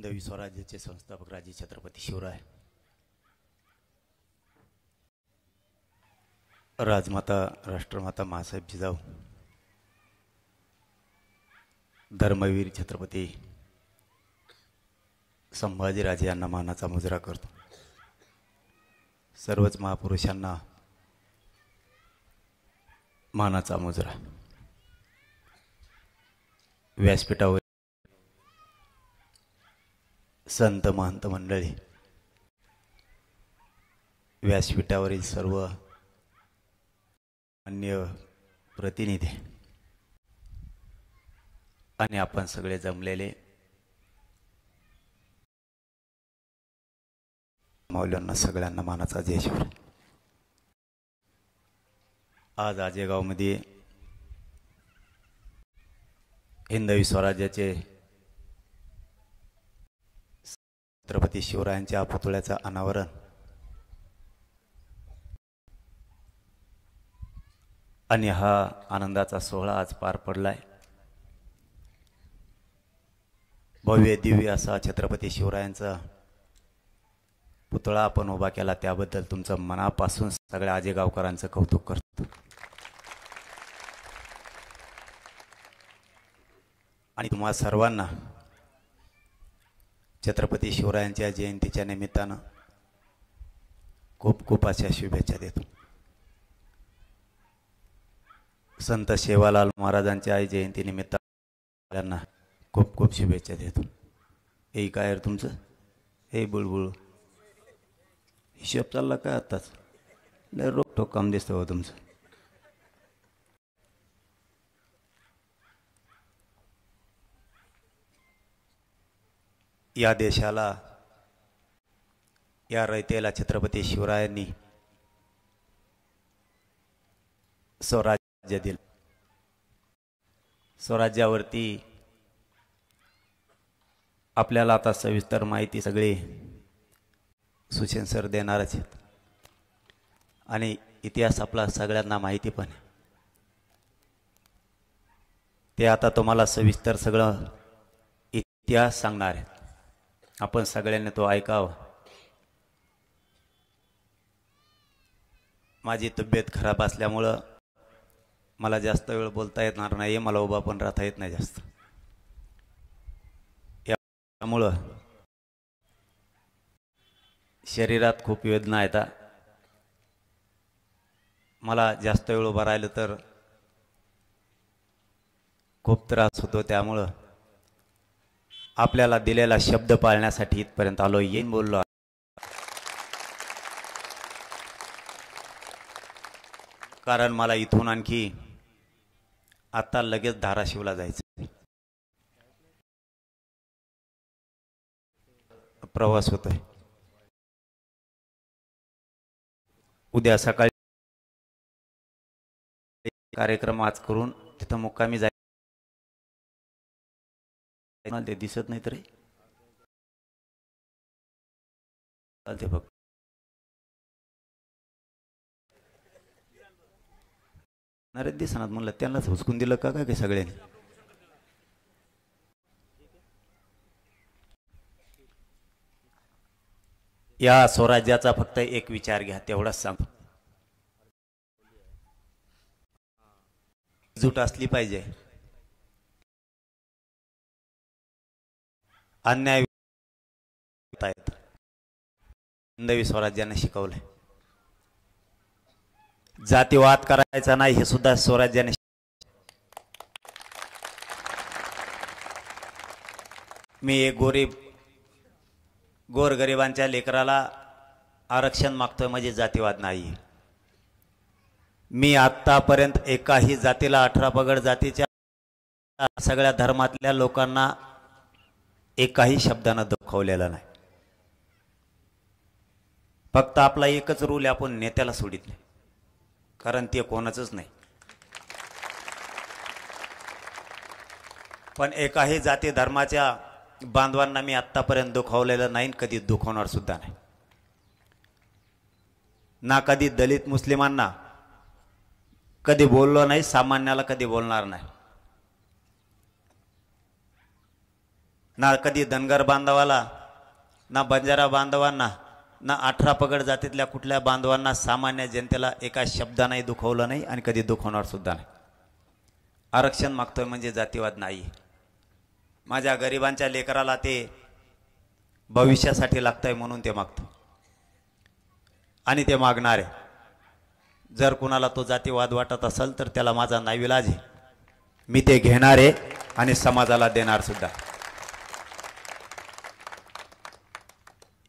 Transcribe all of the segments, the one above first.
हिंदवी स्वराज्याचे संस्थापक राजे छत्रपती शिवराय, राजमाता राष्ट्रमाता मासाहेब जिजाऊ, धर्मवीर छत्रपती संभाजीराजे यांना मानाचा मुजरा करतो। सर्वच महापुरुषांना मानाचा मुजरा। व्यासपीठावर संत महंत मंडळी, व्यासपीठावरील सर्व अन्य प्रतिनिधी आणि आपण सगळे जमलेले माऊल्यांना सगळ्यांना मानाचा जयश्वर। आज आजेगावमध्ये हिंदवी स्वराज्याचे छत्रपती शिवरायांच्या पुतळ्याचं अनावरण आणि हा आनंदाचा सोहळा आज पार पडलाय। भव्य दिव्य असा छत्रपती शिवरायांचा पुतळा आपण उभा केला, त्याबद्दल तुमचं मनापासून सगळ्या आजेगावकरांचं कौतुक करतो। आणि तुम्हा सर्वांना छत्रपती शिवरायांच्या जयंतीच्या निमित्तानं खूप खूप अशा शुभेच्छा देतो। संत सेवालाल महाराजांच्या जयंती निमित्त त्यांना खूप खूप शुभेच्छा देतो। हे काय तुमचं हे बुळबुळ हिशोब चालला काय आताच लय रोकटोक काम दिसतं हो तुमचं। या देशाला, या रयतेला छत्रपती शिवरायांनी स्वराज्य दिलं। स्वराज्यावरती आपल्याला आता सविस्तर माहिती सगळी सुशेन सर देणारच आहेत आणि इतिहास आपला सगळ्यांना माहिती पण आहे। ते आता तुम्हाला सविस्तर सगळं इतिहास सांगणार आहेत, आपण सगळ्यांनी तो ऐकावा। माझी तब्येत खराब असल्यामुळं मला जास्त वेळ बोलता येणार नाही, मला उभा पण राहता येत नाही जास्त, त्यामुळं शरीरात खूप वेदना येतात। मला जास्त वेळ उभा राहिलं तर खूप त्रास होतो, त्यामुळं आपल्याला दिलेला शब्द पाळण्यासाठी इथपर्यंत आलो, येईन बोललो। कारण मला इथून आणखी आता लगेच धाराशिवला जायचं, प्रवास होतोय। उद्या सकाळी कार्यक्रम आज करून तिथं मुक्कामी जायचं। ते दिसत नाही तरी चालते बघ। अरे दिसणार म्हणलं त्यांनाच हुसकून दिलं का काय सगळ्यांनी। या स्वराज्याचा फक्त एक विचार घ्या, तेवढाच सांगतो। एकजूट असली पाहिजे, अन्याय हिंदवी स्वराज्याने शिकवलंय। जातीवाद करायचा नाही हे सुद्धा स्वराज्याने। मी एक गोरगरिबांच्या लेकराला आरक्षण मागतोय म्हणजे जातीवाद नाही। मी आतापर्यंत एकाही जातीला 18 पगड जातीच्या सगळ्या धर्मातल्या लोकांना एकाही शब्दानं दुखवलेला नाही। फक्त आपला एकच रूल आहे, आपण नेत्याला सोडित नाही, कारण ते कोणाचंच नाही। पण एकाही जाती धर्माच्या बांधवांना मी आतापर्यंत दुखवलेलं नाही, कधी दुखवणार सुद्धा नाही। ना कधी दलित मुस्लिमांना कधी बोललो नाही, सामान्याला कधी बोलणार नाही। ना कधी धनगर बांधवाला, ना बंजारा बांधवांना, ना 18 पगड जातीतल्या कुठल्या बांधवांना, सामान्य जनतेला एका शब्दाने दुखवलं नाही आणि कधी दुखवणार सुद्धा नाही. आरक्षण मागतोय म्हणजे जातीवाद नाही. माझ्या गरिबांच्या लेकराला ते भविष्यासाठी लागतंय म्हणून ते मागतो आणि ते मागणार आहे. जर कुणाला तो जातीवाद वाटत असेल तर त्याला माझा नाईलाज आहे. मी ते घेणार आहे आणि समाजाला देणार सुद्धा.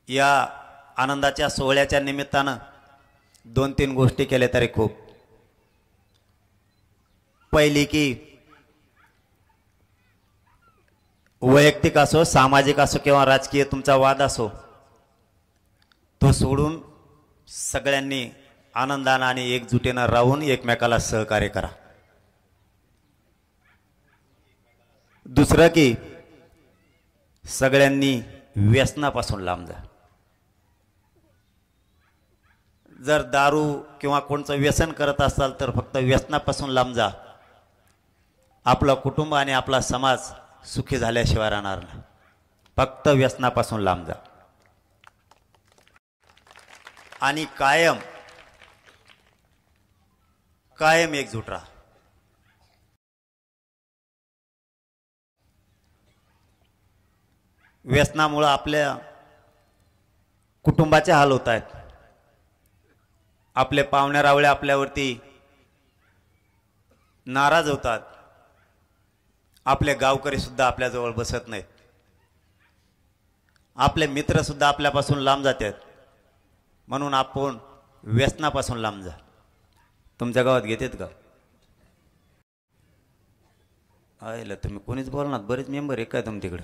या आनंदाच्या सोहळ्याच्या निमित्तानं 2-3 गोष्टी केल्या तरी खूप. पहिली की वैयक्तिक असो, सामाजिक असो किंवा राजकीय तुमचा वाद असो, तो सोडून सगळ्यांनी आनंदाने आणि एकजुटीनं राहून एकमेकाला सहकार्य करा. दुसरं की सगळ्यांनी व्यसनापासून लांब जा. जर दारू किंवा कोणचं व्यसन करत असाल तर फक्त व्यसनापासून लांब जा. आपलं कुटुंब आणि आपला समाज सुखी झाल्याशिवाय राहणार नाही. फक्त व्यसनापासून लांब जा आणि कायम एकजूट राहा. व्यसनामुळे आपल्या कुटुंबाचे हाल होत आहेत. आपले पाहुणे रावळे आपल्यावरती नाराज होतात. आपले गावकरी सुद्धा आपल्याजवळ बसत नाहीत. आपले मित्र सुद्धा आपल्यापासून लांब जातात. म्हणून आपण व्यसनापासून लांब जा. तुमच्या गावात घेतात का? आयला तुम्ही कोणीच बोलणार. बरेच मेंबर आहे काय तुमच्याकडे?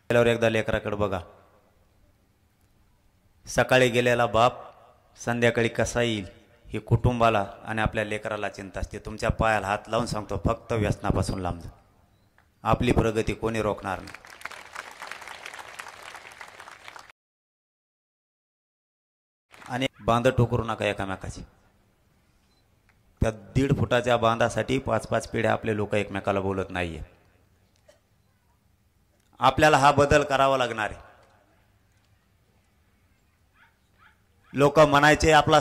एकदा लेकराकडे बघा. सकाळी गेलेला बाप संध्याकाळी कसा येईल ही कुटुंबाला आणि आपल्या लेकराला चिंता असते. तुमच्या पायाला हात लावून सांगतो, फक्त व्यसनापासून लांब जा. आपली प्रगती कोणी रोखणार नाही. आणि बांध टोकरू नका एकामेकाची. त्या 1.5 फुटाच्या बांधासाठी 5-5 पिढ्या आपले लोक एकमेकाला बोलत नाहीये. आपल्याला हा बदल करावा लागणार आहे. लोक म्हणायचे आपला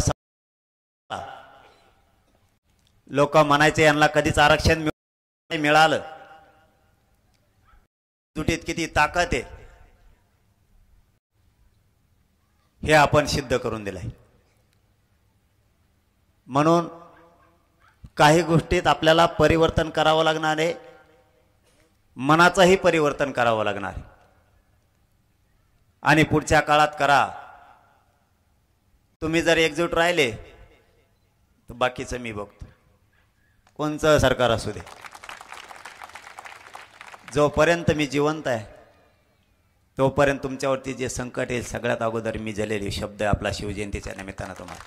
लोक म्हणायचे यांना कधीच आरक्षण नाही मिळालं. तुटीत किती ताकद आहे हे आपण सिद्ध करून दिलंय. म्हणून काही गोष्टीत आपल्याला परिवर्तन करावं लागणार आहे. मनाचंही परिवर्तन करावं लागणार आहे आणि पुढच्या काळात करा. तुम्ही जर एकजूट राहिले तर बाकीचं मी बघतो. कोणचं सरकार असू दे, जोपर्यंत मी जिवंत आहे तोपर्यंत तुमच्यावरती जे संकट येईल सगळ्यात अगोदर मी झालेले शब्द आपला शिवजयंतीच्या निमित्तानं तुम्हाला.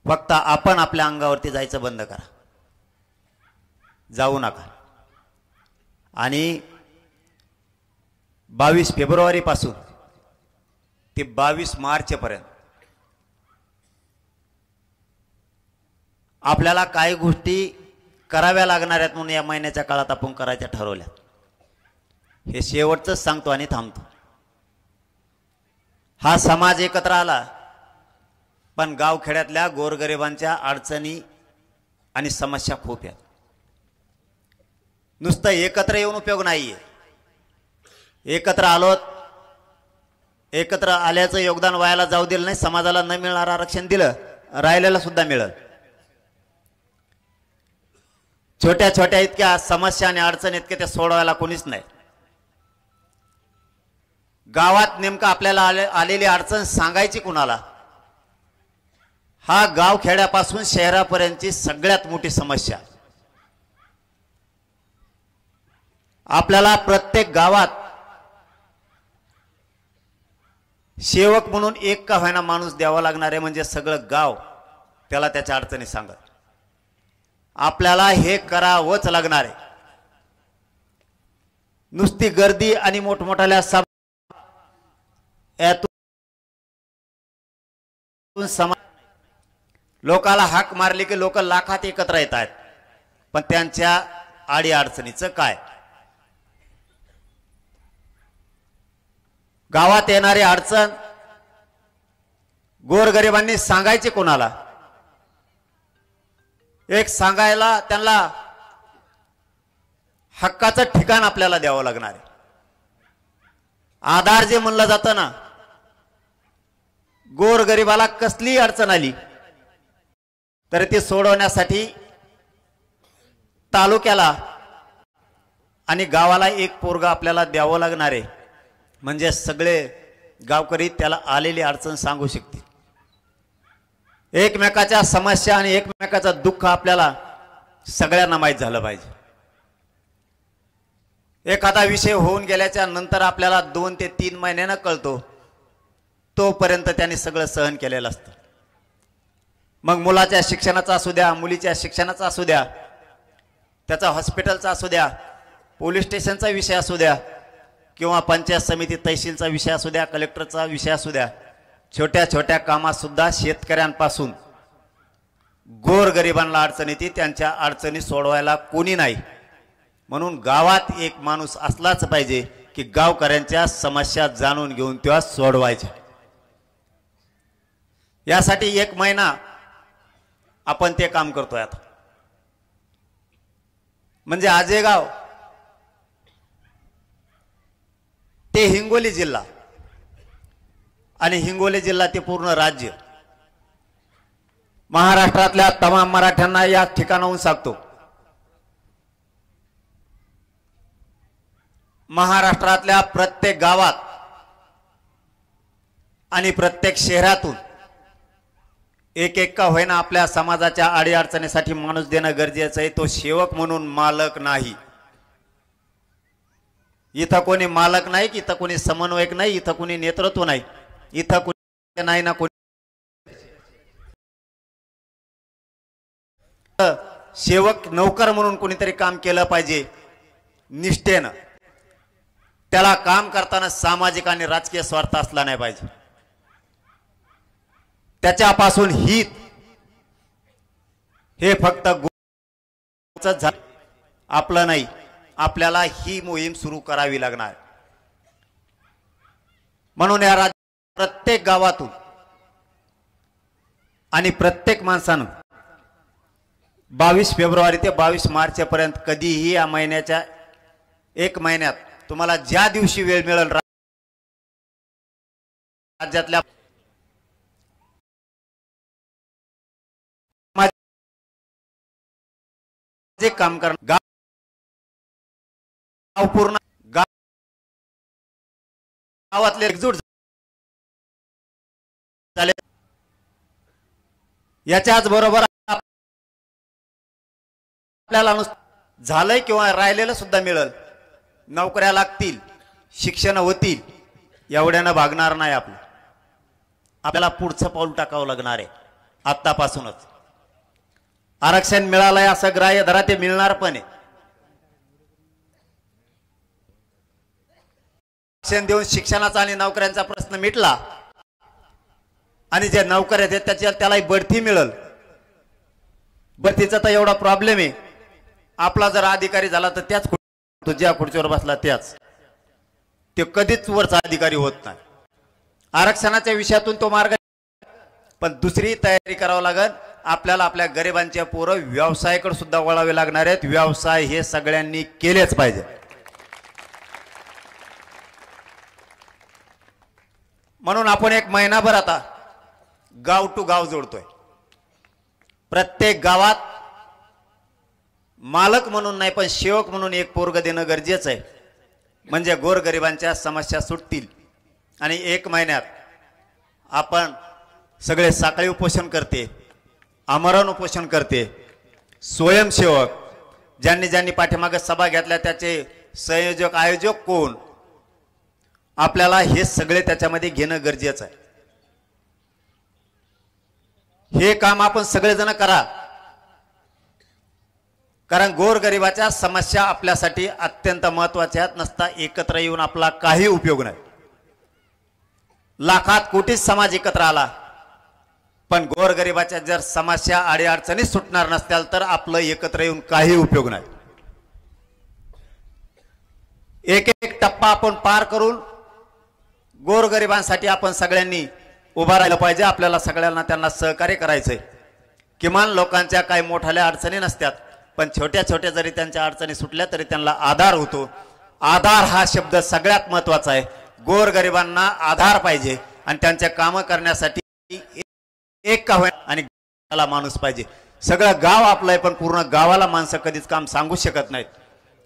फक्त आपण आपल्या अंगावरती जायचं बंद करा. जाऊ नका. आणि 22 फेब्रुवारी पासून ते 22 मार्च पर्यंत आपल्याला काही गोष्टी कराव्या लागणार आहेत म्हणून या महिन्याच्या काळात आपण करायच्या ठरवल्या. हे शेवटचंच सांगतो आणि थांबतो. हा समाज एकत्र आला पण गावखेड्यातल्या गोरगरिबांच्या अडचणी आणि समस्या खूप आहेत. नुसतं एकत्र येऊन उपयोग नाहीये. एकत्र आलोत, एकत्र आल्याचं योगदान वायाला जाऊ दिलं नाही. समाजाला न मिळणार आरक्षण दिलं, राहिलेला सुद्धा मिळेल. छोट्या छोट्या इतक्या समस्या आणि अडचणी इतके ते सोडवायला कोणीच नाही. गावात नेमकं आपल्याला आलेली अडचण सांगायची कुणाला? हा गाव खेड्यापासून शहरापर्यंतची सगळ्यात मोठी समस्या. आपल्याला प्रत्येक गावात सेवक म्हणून एक का होईना माणूस द्यावा लागणार आहे. म्हणजे सगळं गाव त्याला त्याच्या अडचणी सांगत. आपल्याला हे करावंच लागणार आहे. नुसती गर्दी आणि मोठमोठ्या सभा यातून समाज लोकाला हाक मारली की लोक लाखात एकत्र येत आहेत, पण त्यांच्या आडी अडचणीचं काय? गावात येणारी अडचण गोरगरिबांनी सांगायची कोणाला? एक सांगायला त्यांना हक्काचं ठिकाण आपल्याला द्यावं लागणार आहे. आधार जे म्हणलं जातं ना, गोरगरिबाला कसली अडचण आली तर ती सोडवण्यासाठी तालुक्याला आणि गावाला एक पोरगा आपल्याला द्यावं लागणार आहे, म्हणजे सगळे गावकरी त्याला आलेली अडचण सांगू शकतील. एकमेकाच्या समस्या आणि एकमेकाचं दुःख आपल्याला सगळ्यांना माहीत झालं पाहिजे. एखादा विषय होऊन गेल्याच्या नंतर आपल्याला 2 ते 3 महिन्यानं कळतो, तोपर्यंत त्यांनी सगळं सहन केलेलं असतं. मग मुलाच्या शिक्षणाचा असू द्या, मुलीच्या शिक्षणाचा असू द्या, त्याचा हॉस्पिटलचा असू द्या, पोलीस स्टेशनचा विषय असू द्या, किंवा पंचायत समिती तहसीलचा विषय असू द्या, कलेक्टरचा विषय असू द्या, छोट्या छोट्या कामात सुद्धा शेतकऱ्यांपासून गोरगरिबांना अडचण येते, त्यांच्या अडचणी सोडवायला कोणी नाही. म्हणून गावात एक माणूस असलाच पाहिजे की गावकऱ्यांच्या समस्या जाणून घेऊन त्या सोडवायच्या. यासाठी 1 महिना आपण ते काम करतोय आता. म्हणजे आजेगाव ते हिंगोली जिल्हा आणि हिंगोली जिल्हा ते पूर्ण राज्य, महाराष्ट्रातल्या तमाम मराठ्यांना या ठिकाणाहून सांगतो, महाराष्ट्रातल्या प्रत्येक गावात आणि प्रत्येक शहरातून एक का होईना आपल्या समाजाच्या अडीअडचणीसाठी माणूस देणं गरजेचं आहे. तो सेवक म्हणून, मालक नाही. इथं कोणी मालक नाही, इथं कोणी समन्वयक नाही, इथं कोणी नेतृत्व नाही, इथं कोणी नाही ना कोणी सेवक नौकर म्हणून कोणीतरी काम केलं पाहिजे निष्ठेनं. त्याला काम करताना सामाजिक आणि राजकीय स्वार्थ असला नाही पाहिजे. त्याच्यापासून हित हे फक्त आपलं नाही, आपल्याला ही मोहीम सुरू करावी लागणार. म्हणून या राज्यात प्रत्येक गावातून आणि प्रत्येक माणसानं 22 फेब्रुवारी ते 22 मार्च पर्यंत कधीही या महिन्याच्या 1 महिन्यात तुम्हाला ज्या दिवशी वेळ मिळेल राज्यातल्या जे काम करणार, गाव पूर्ण गावातले एकजूट झाले. याच्याच बरोबर आपल्याला झालंय किंवा राहिलेलं सुद्धा मिळेल, नोकऱ्या लागतील, शिक्षण होतील, एवढ्यानं भागणार नाही. आपल्याला पुढचं पाऊल टाकावं लागणार आहे आत्तापासूनच. आरक्षण मिळालंय असं ग्राह्य धरा, ते मिळणार पण आहे. आरक्षण देऊन शिक्षणाचा आणि नोकऱ्यांचा प्रश्न मिटला आणि जे नोकऱ्या आहेत त्याला बढती मिळेल. बढतीचा तर एवढा प्रॉब्लेम आहे, आपला जर अधिकारी झाला तर त्याच तो ज्या खुर्चीवर बसला त्याच, ते कधीच वरचा अधिकारी होत नाही. आरक्षणाच्या विषयातून तो मार्ग, पण दुसरी तयारी करावं लागेल आपल्याला. आपल्या गरिबांच्या पोरं व्यवसायाकडे सुद्धा वळावे लागणार आहेत. व्यवसाय हे सगळ्यांनी केलेच पाहिजे. म्हणून आपण 1 महिनाभर आता गाव टू गाव जोडतोय. प्रत्येक गावात मालक म्हणून नाही पण सेवक म्हणून एक पोरग देणं गरजेचं आहे, म्हणजे गोरगरिबांच्या समस्या सुटतील. आणि 1 महिन्यात आपण सगळे साखळी उपोषण करते, आमरण उपोषण करते, स्वयंसेवक ज्यांनी ज्यांनी पाठीमागे सभा घेतल्या त्याचे संयोजक आयोजक कोण, आपल्याला हे सगळे त्याच्यामध्ये घेणं गरजेचं आहे. हे काम आपण सगळेजण करा, कारण गोरगरिबाच्या समस्या आपल्यासाठी अत्यंत महत्त्वाच्या आहेत. नसता एकत्र येऊन आपला काही उपयोग नाही. लाखात कोटी समाज एकत्र आला पण गोरगरिबाच्या जर समस्या अडीअडचणी सुटणार नसत्याल तर आपलं एकत्र येऊन काही उपयोग नाही. एक एक टप्पा आपण पार करून गोरगरिबांसाठी आपण सगळ्यांनी उभा राहिलं पाहिजे. आपल्याला सगळ्यांना त्यांना सहकार्य करायचंय. किमान लोकांच्या काही मोठ्या अडचणी नसतात, पण छोट्या छोट्या जरी त्यांच्या अडचणी सुटल्या तरी त्यांना आधार होतो. आधार हा शब्द सगळ्यात महत्वाचा आहे. गोरगरिबांना आधार पाहिजे आणि त्यांचे कामं करण्यासाठी एक का होईना आणि गावाला माणूस पाहिजे. सगळं गाव आपलं आहे, पण पूर्ण गावाला माणसं कधीच काम सांगू शकत नाहीत.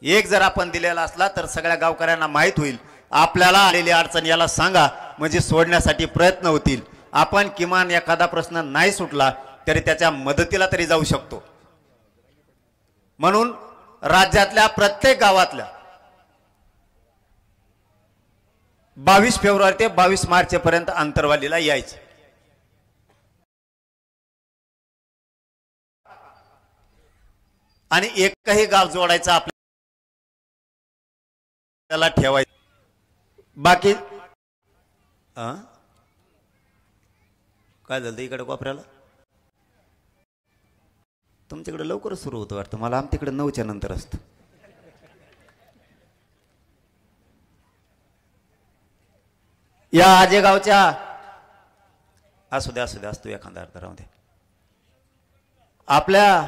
एक जर आपण दिलेला असला तर सगळ्या गावकऱ्यांना माहीत होईल. आपल्याला आलेली अडचण याला सांगा, म्हणजे सोडण्यासाठी प्रयत्न होतील. आपण किमान एखादा प्रश्न नाही सुटला तरी त्याच्या मदतीला तरी जाऊ शकतो. म्हणून राज्यातल्या प्रत्येक गावातल्या 22 फेब्रुवारी ते 22 मार्च पर्यंत आंतरवालीला यायचे. आणि एकही गाव जोडायचं आपल्याला ठेवायचं. बाकी काय झालं इकडे कोपऱ्याला? तुमच्याकडे लवकरच सुरू होतं वाटतं, मला आमच्याकडे 9च्या नंतर असतं. या आजेगावच्या असू द्या असतो एखादा अर्धा राहू दे. आपल्या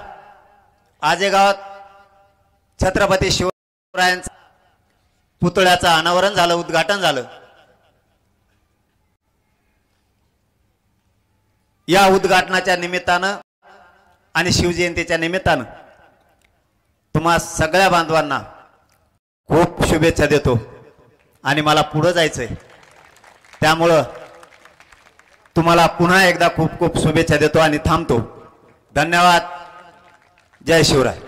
आजेगावात छत्रपती शिवरायांचा पुतळ्याचं अनावरण झालं, उद्घाटन झालं. या उद्घाटनाच्या निमित्तानं आणि शिवजयंतीच्या निमित्तानं तुम्हा सगळ्या बांधवांना खूप शुभेच्छा देतो. आणि मला पुढे जायचंय, त्यामुळं तुम्हाला पुन्हा एकदा खूप खूप शुभेच्छा देतो आणि थांबतो. धन्यवाद. जय शिवराय.